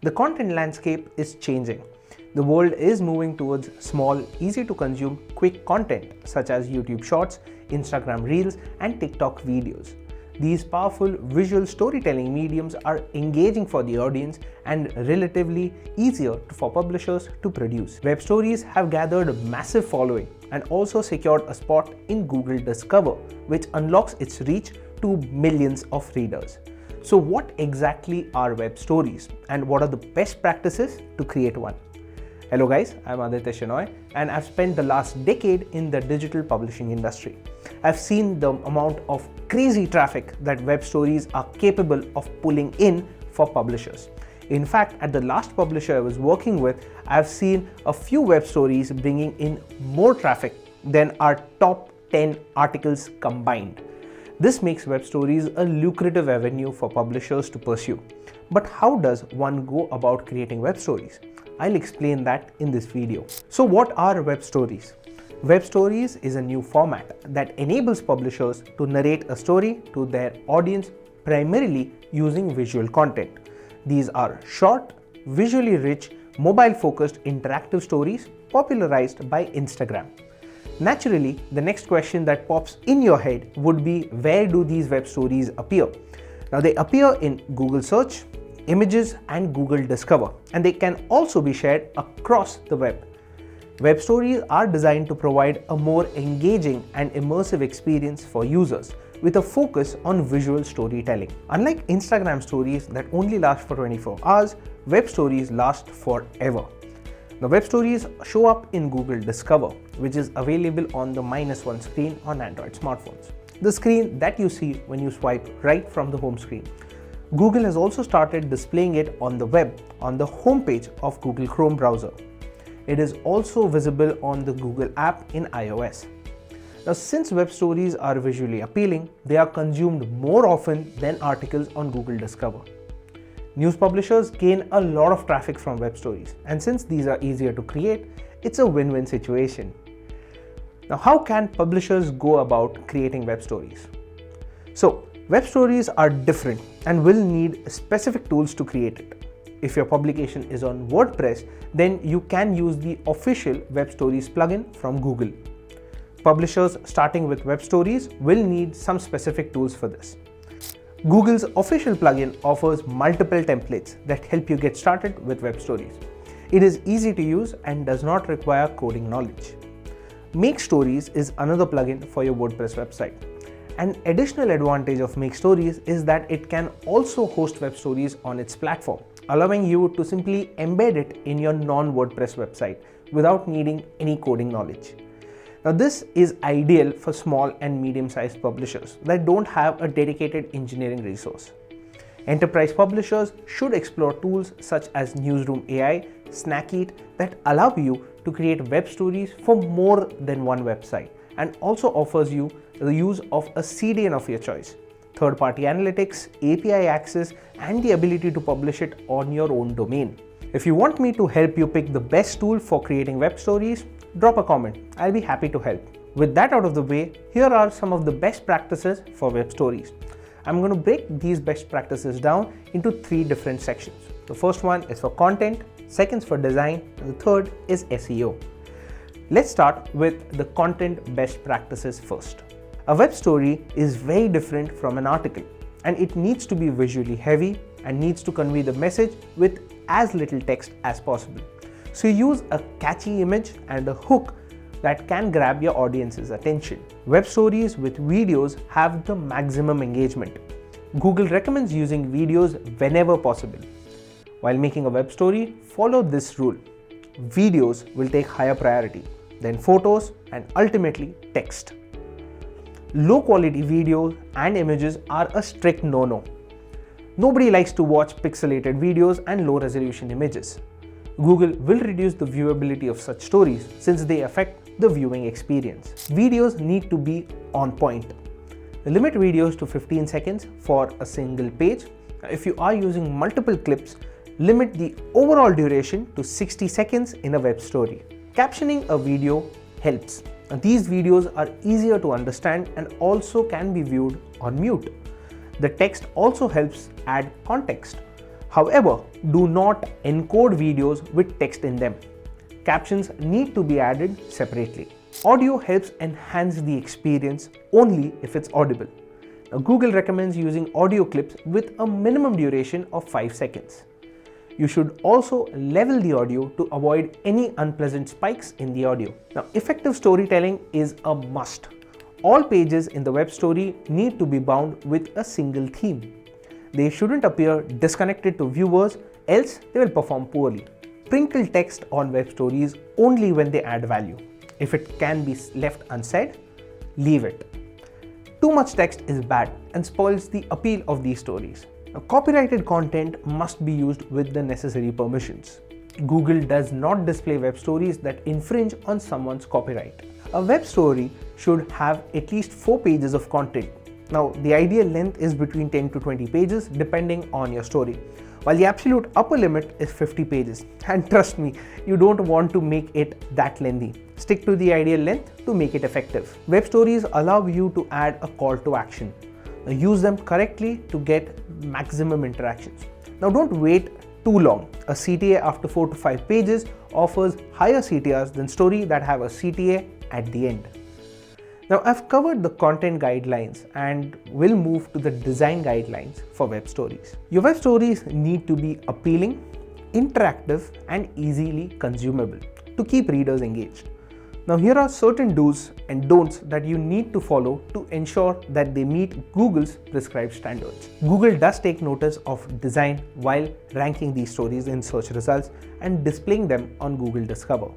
The content landscape is changing. The world is moving towards small, easy to consume, quick content such as YouTube Shorts, Instagram Reels, and TikTok videos. These powerful visual storytelling mediums are engaging for the audience and relatively easier for publishers to produce. Web stories have gathered a massive following and also secured a spot in Google Discover, which unlocks its reach to millions of readers. So what exactly are web stories and what are the best practices to create one? Hello guys, I'm Aditya Shenoy and I've spent the last decade in the digital publishing industry. I've seen the amount of crazy traffic that web stories are capable of pulling in for publishers. In fact, at the last publisher I was working with, I've seen a few web stories bringing in more traffic than our top 10 articles combined. This makes web stories a lucrative avenue for publishers to pursue. But how does one go about creating web stories? I'll explain that in this video. So what are web stories? Web stories is a new format that enables publishers to narrate a story to their audience primarily using visual content. These are short, visually rich, mobile-focused interactive stories popularized by Instagram. Naturally, the next question that pops in your head would be, where do these web stories appear? Now they appear in Google Search, Images, and Google Discover, and they can also be shared across the web. Web stories are designed to provide a more engaging and immersive experience for users with a focus on visual storytelling. Unlike Instagram stories that only last for 24 hours, web stories last forever. The web stories show up in Google Discover, which is available on the -1 screen on Android smartphones, the screen that you see when you swipe right from the home screen. Google has also started displaying it on the web on the homepage of Google Chrome browser. It is also visible on the Google app in iOS. Now, since web stories are visually appealing, they are consumed more often than articles on Google Discover. News publishers gain a lot of traffic from web stories, and since these are easier to create, it's a win-win situation. Now, how can publishers go about creating web stories? So, web stories are different and will need specific tools to create it. If your publication is on WordPress, then you can use the official Web Stories plugin from Google. Publishers starting with web stories will need some specific tools for this. Google's official plugin offers multiple templates that help you get started with web stories. It is easy to use and does not require coding knowledge. Make Stories is another plugin for your WordPress website. An additional advantage of Make Stories is that it can also host web stories on its platform, allowing you to simply embed it in your non-WordPress website without needing any coding knowledge. Now this is ideal for small and medium-sized publishers that don't have a dedicated engineering resource. Enterprise publishers should explore tools such as Newsroom AI, Snackit that allow you to create web stories for more than one website and also offers you the use of a CDN of your choice, third-party analytics, API access, and the ability to publish it on your own domain. If you want me to help you pick the best tool for creating web stories, drop a comment. I'll be happy to help. With that out of the way, here are some of the best practices for web stories. I'm going to break these best practices down into 3 different sections. The first one is for content, second is for design, and the third is SEO. Let's start with the content best practices first. A web story is very different from an article, and it needs to be visually heavy and needs to convey the message with as little text as possible. So use a catchy image and a hook that can grab your audience's attention. Web stories with videos have the maximum engagement. Google recommends using videos whenever possible. While making a web story, follow this rule. Videos will take higher priority, then photos, and ultimately text. Low quality videos and images are a strict no-no. Nobody likes to watch pixelated videos and low resolution images. Google will reduce the viewability of such stories since they affect the viewing experience. Videos need to be on point. Limit videos to 15 seconds for a single page. If you are using multiple clips, limit the overall duration to 60 seconds in a web story. Captioning a video helps. These videos are easier to understand and also can be viewed on mute. The text also helps add context. However, do not encode videos with text in them. Captions need to be added separately. Audio helps enhance the experience only if it's audible. Now, Google recommends using audio clips with a minimum duration of 5 seconds. You should also level the audio to avoid any unpleasant spikes in the audio. Now, effective storytelling is a must. All pages in the web story need to be bound with a single theme. They shouldn't appear disconnected to viewers, else they will perform poorly. Sprinkle text on web stories only when they add value. If it can be left unsaid, leave it. Too much text is bad and spoils the appeal of these stories. Now, copyrighted content must be used with the necessary permissions. Google does not display web stories that infringe on someone's copyright. A web story should have at least 4 pages of content. Now, the ideal length is between 10 to 20 pages depending on your story, while the absolute upper limit is 50 pages. And trust me, you don't want to make it that lengthy. Stick to the ideal length to make it effective. Web stories allow you to add a call to action. Now, use them correctly to get maximum interactions. Now, don't wait too long. A CTA after 4 to 5 pages offers higher CTRs than stories that have a CTA at the end. Now, I've covered the content guidelines and will move to the design guidelines for web stories. Your web stories need to be appealing, interactive, and easily consumable to keep readers engaged. Now, here are certain do's and don'ts that you need to follow to ensure that they meet Google's prescribed standards. Google does take notice of design while ranking these stories in search results and displaying them on Google Discover.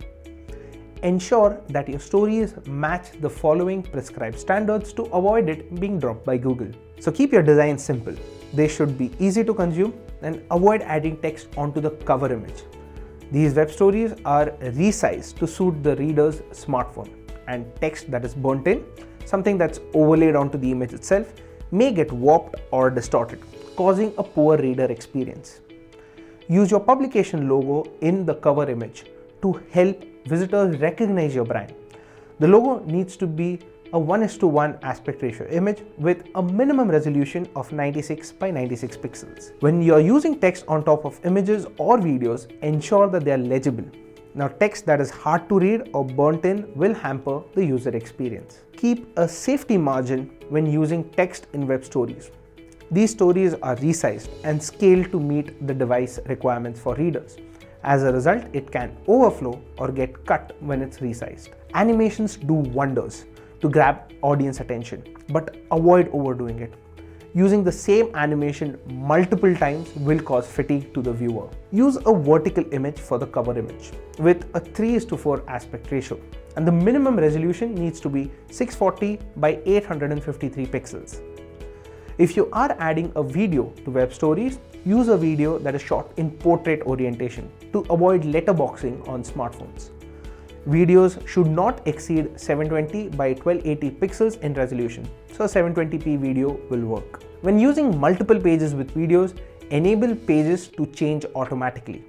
Ensure that your stories match the following prescribed standards to avoid it being dropped by Google. So keep your design simple. They should be easy to consume and avoid adding text onto the cover image. These web stories are resized to suit the reader's smartphone, and text that is burnt in, something that's overlaid onto the image itself, may get warped or distorted, causing a poor reader experience. Use your publication logo in the cover image to help visitors recognize your brand. The logo needs to be a 1:1 aspect ratio image with a minimum resolution of 96 by 96 pixels. When you are using text on top of images or videos, ensure that they are legible. Now, text that is hard to read or burnt in will hamper the user experience. Keep a safety margin when using text in web stories. These stories are resized and scaled to meet the device requirements for readers. As a result, it can overflow or get cut when it's resized. Animations do wonders to grab audience attention, but avoid overdoing it. Using the same animation multiple times will cause fatigue to the viewer. Use a vertical image for the cover image with a 3:4 aspect ratio, and the minimum resolution needs to be 640 by 853 pixels. If you are adding a video to web stories, use a video that is shot in portrait orientation to avoid letterboxing on smartphones. Videos should not exceed 720 by 1280 pixels in resolution, so a 720p video will work. When using multiple pages with videos, enable pages to change automatically.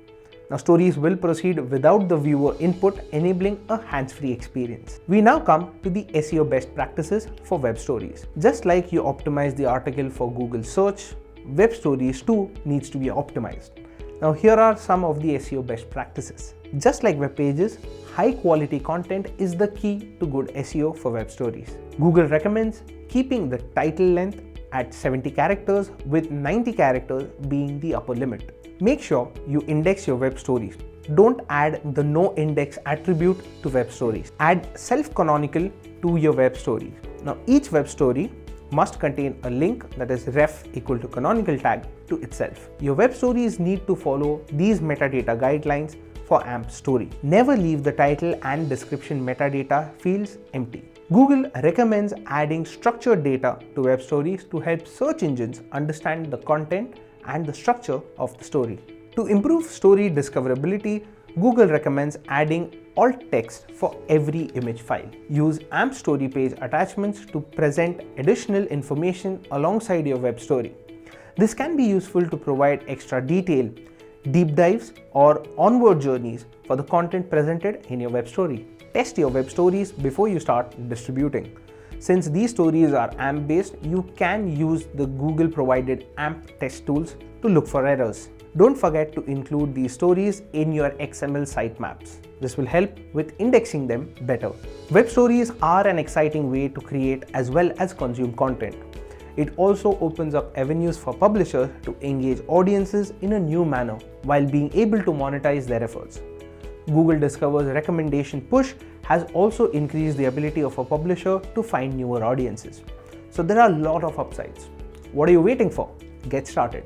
Now, stories will proceed without the viewer input, enabling a hands-free experience. We now come to the SEO best practices for web stories. Just like you optimize the article for Google search, web stories too needs to be optimized. Now, here are some of the SEO best practices. Just like web pages, high quality content is the key to good SEO for web stories. Google recommends keeping the title length at 70 characters with 90 characters being the upper limit. Make sure you index your web stories. Don't add the no index attribute to web stories. Add self-canonical to your web stories. Now, each web story must contain a link that is ref equal to canonical tag to itself. Your web stories need to follow these metadata guidelines for AMP story. Never leave the title and description metadata fields empty. Google recommends adding structured data to web stories to help search engines understand the content and the structure of the story. To improve story discoverability, Google recommends adding alt text for every image file. Use AMP story page attachments to present additional information alongside your web story. This can be useful to provide extra detail, deep dives, or onward journeys for the content presented in your web story. Test your web stories before you start distributing. Since these stories are AMP based, you can use the Google provided AMP test tools to look for errors. Don't forget to include these stories in your XML sitemaps. This will help with indexing them better. Web stories are an exciting way to create as well as consume content. It also opens up avenues for publishers to engage audiences in a new manner while being able to monetize their efforts. Google Discover's recommendation push has also increased the ability of a publisher to find newer audiences. So there are a lot of upsides. What are you waiting for? Get started.